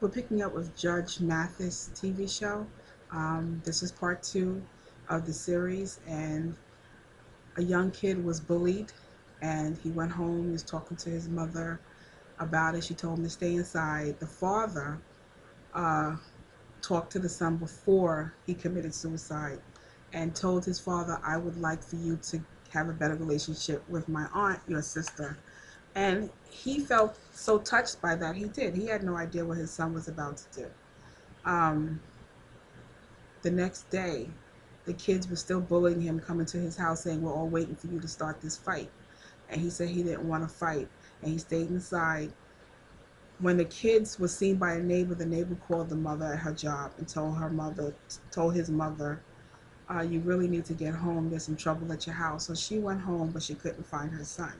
We're picking up with Judge Mathis TV show. This is part two of the series, and a young kid was bullied, and he went home. He was talking to his mother about it. She told him to stay inside. The father uh, talked to the son before he committed suicide, and told his father, "I would like for you to have a better relationship with my aunt, your sister." And he felt so touched by that. He did. He had no idea what his son was about to do. Um, the next day, the kids were still bullying him, coming to his house saying, "We're all waiting for you to start this fight." And he said he didn't want to fight, and he stayed inside. When the kids were seen by a neighbor, the neighbor called the mother at her job and told his mother, "You really need to get home. There's some trouble at your house." So she went home, but she couldn't find her son.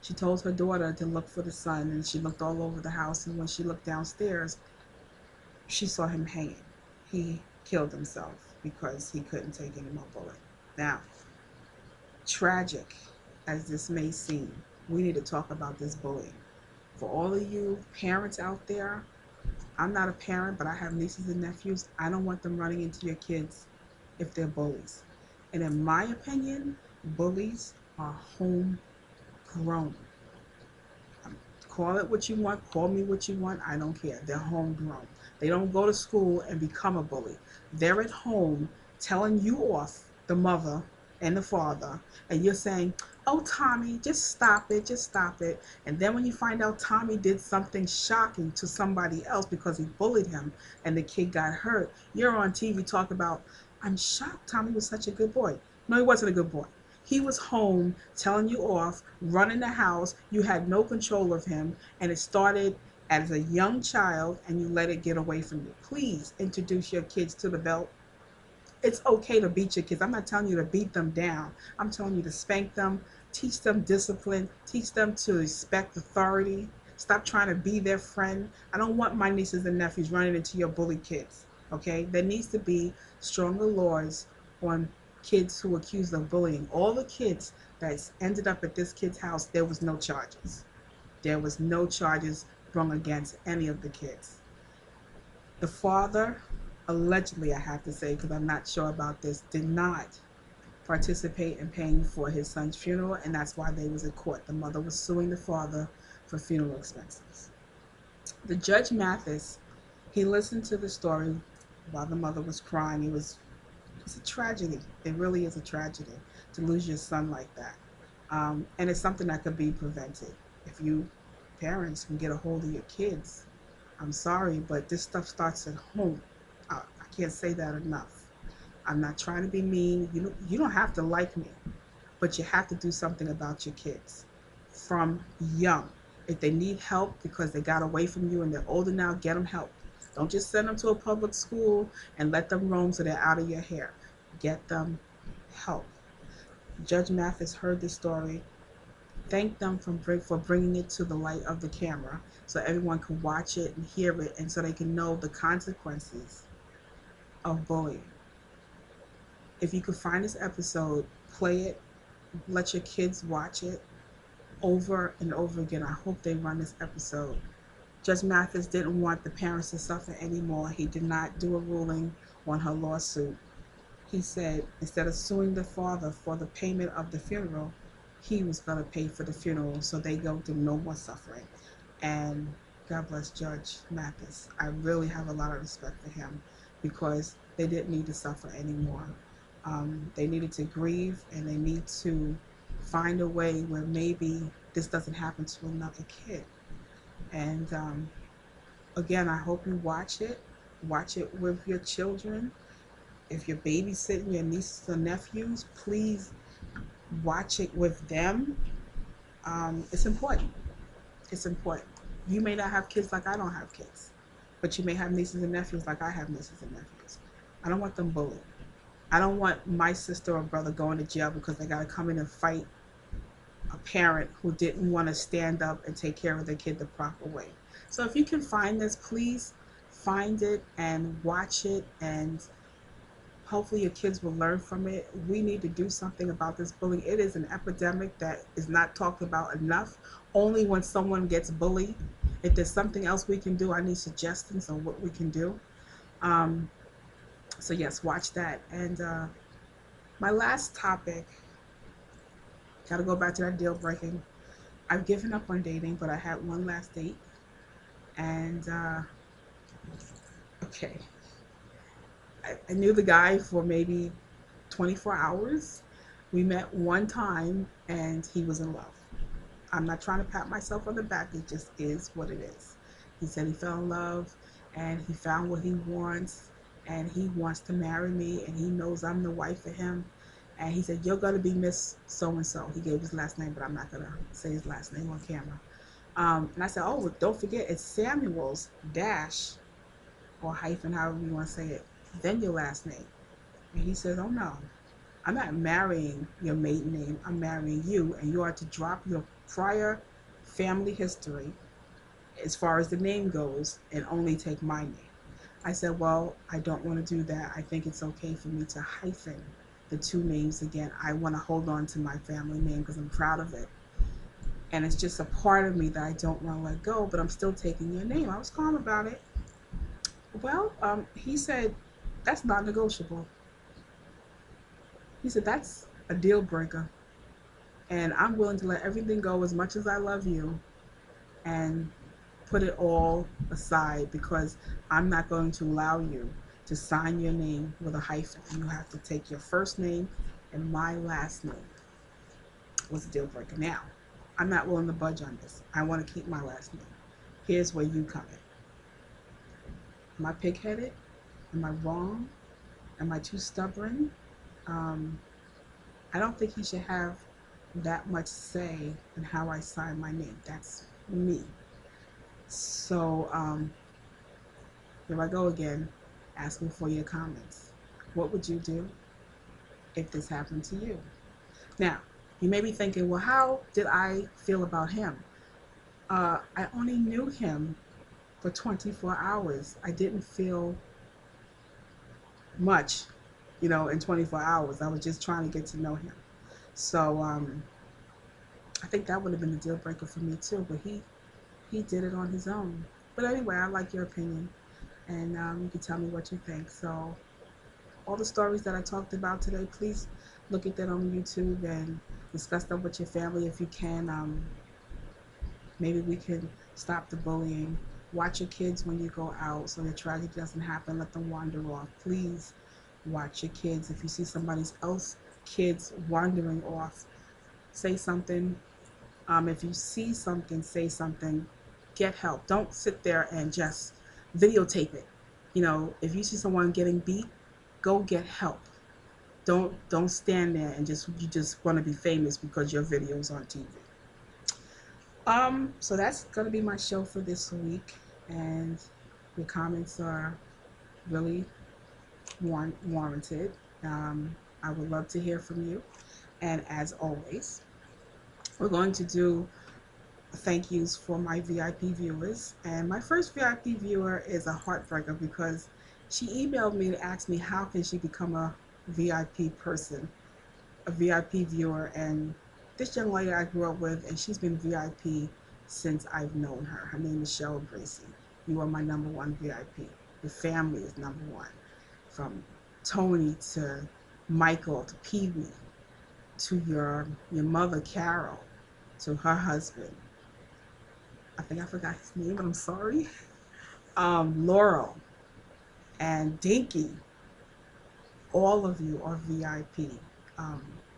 She told her daughter to look for the son, and she looked all over the house. And when she looked downstairs, she saw him hanging. He killed himself because he couldn't take any more bullet. Now, tragic as this may seem, we need to talk about this bullying. For all of you parents out there, I'm not a parent, but I have nieces and nephews. I don't want them running into your kids if they're bullies. And in my opinion, bullies are homegrown. Call it what you want, call me what you want, I don't care. They're homegrown. They don't go to school and become a bully. They're at home telling you off, the mother and the father, and you're saying, "Oh, Tommy, just stop it, just stop it." And then when you find out Tommy did something shocking to somebody else because he bullied him and the kid got hurt, you're on TV talking about, "I'm shocked Tommy was such a good boy." No, he wasn't a good boy. He was home telling you off, running the house. You had no control of him, and it started as a young child, and you let it get away from you. Please introduce your kids to the belt. It's okay to beat your kids. I'm not telling you to beat them down. I'm telling you to spank them, teach them discipline, teach them to respect authority. Stop trying to be their friend. I don't want my nieces and nephews running into your bully kids. Okay? There needs to be stronger laws on kids who are accused of bullying. All the kids that ended up at this kid's house, there was no charges. There was no charges brought against any of the kids. The father, allegedly, I have to say, because I'm not sure about this, did not participate in paying for his son's funeral, and that's why they was in court. The mother was suing the father for funeral expenses. The Judge Mathis, he listened to the story while the mother was crying. It's a tragedy. It really is a tragedy to lose your son like that. And it's something that could be prevented. If you parents can get a hold of your kids, I'm sorry, but this stuff starts at home. I can't say that enough. I'm not trying to be mean. You don't have to like me, but you have to do something about your kids from young. If they need help because they got away from you and they're older now, get them help. Don't just send them to a public school and let them roam so they're out of your hair. Get them help. Judge Mathis heard this story. Thank them for bringing it to the light of the camera so everyone can watch it and hear it, and so they can know the consequences of bullying. If you could find this episode, play it, let your kids watch it over and over again. I hope they run this episode. Judge Mathis didn't want the parents to suffer anymore. He did not do a ruling on her lawsuit. He said instead of suing the father for the payment of the funeral, he was going to pay for the funeral so they go through no more suffering. And God bless Judge Mathis. I really have a lot of respect for him because they didn't need to suffer anymore. They needed to grieve, and they need to find a way where maybe this doesn't happen to another kid. And again, I hope you watch it. Watch it with your children. If you're babysitting your nieces or nephews, please watch it with them. It's important. It's important. You may not have kids like I don't have kids, but you may have nieces and nephews like I have nieces and nephews. I don't want them bullied. I don't want my sister or brother going to jail because they got to come in and fight a parent who didn't want to stand up and take care of their kid the proper way. So if you can find this, please find it and watch it, and hopefully your kids will learn from it. We need to do something about this bullying. It is an epidemic that is not talked about enough. Only when someone gets bullied If there's something else we can do, I need suggestions on what we can do. Um, so yes, watch that. And my last topic, got to go back to that deal breaking. I've given up on dating, but I had one last date. And okay, I knew the guy for maybe 24 hours. We met one time and he was in love. I'm not trying to pat myself on the back. It just is what it is. He said he fell in love and he found what he wants and he wants to marry me and he knows I'm the wife for him. And he said, you're going to be Miss So-and-so. He gave his last name, but I'm not going to say his last name on camera. And I said, oh, well, don't forget, it's Samuel's dash or hyphen, however you want to say it, then your last name. And he said, oh, no, I'm not marrying your maiden name. I'm marrying you, and you are to drop your prior family history as far as the name goes and only take my name. I said, well, I don't want to do that. I think it's okay for me to hyphen the two names again. I want to hold on to my family name because I'm proud of it. And it's just a part of me that I don't want to let go, but I'm still taking your name. I was calm about it. Well, he said, that's not negotiable. He said, that's a deal breaker. And I'm willing to let everything go as much as I love you and put it all aside because I'm not going to allow you to sign your name with a hyphen. You have to take your first name and my last name. Was a deal breaker. Now, I'm not willing to budge on this. I want to keep my last name. Here's where you come in. Am I pig-headed? Am I wrong? Am I too stubborn? Um, I don't think he should have that much say in how I sign my name. That's me. So here I go again, asking for your comments. What would you do if this happened to you? Now, you may be thinking, well, how did I feel about him? I only knew him for 24 hours. I didn't feel much, in 24 hours. I was just trying to get to know him. So I think that would have been a deal breaker for me too. But he did it on his own. But anyway, I like your opinion, and you can tell me what you think. So all the stories that I talked about today, please look at that on YouTube and discuss them with your family if you can. Maybe we can stop the bullying. Watch your kids when you go out so the tragedy doesn't happen. Let them wander off. Please watch your kids. If you see somebody else kids wandering off, say something. If you see something, say something. Get help. Don't sit there and just videotape it. If you see someone getting beat, go get help. Don't stand there and you just want to be famous because your video's on TV. So that's gonna be my show for this week, and your comments are really warranted. I would love to hear from you, and as always, we're going to do thank yous for my VIP viewers. And my first VIP viewer is a heartbreaker because she emailed me to ask me how can she become a VIP person, a VIP viewer. And this young lady I grew up with, and she's been VIP since I've known her. Her name is Cheryl Gracie. You are my number one VIP. Your family is number one. From Tony to Michael to Pee Wee to your mother Carol to her husband. I think I forgot his name, but I'm sorry. Laurel and Dinky. All of you are VIP.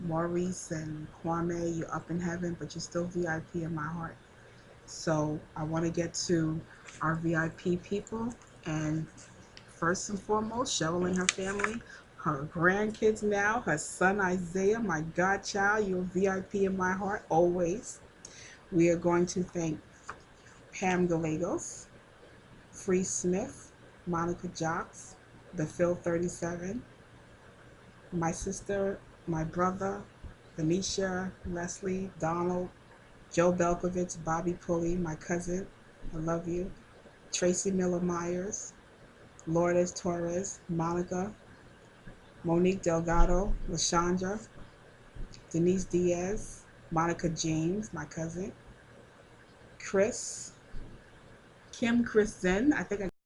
Maurice and Kwame, you're up in heaven, but you're still VIP in my heart. So I want to get to our VIP people, and first and foremost, Cheryl and her family, her grandkids now, her son Isaiah, my godchild, you're VIP in my heart always. We are going to thank Pam Gallegos, Free Smith, Monica Jocks, the Phil 37, my sister, my brother, Venetia, Leslie, Donald, Joe Belkovich, Bobby Pulley, my cousin, I love you, Tracy Miller Myers, Lourdes Torres, Monica, Monique Delgado, LaShondra, Denise Diaz, Monica James, my cousin, Chris, Kim Chris Zen. I think I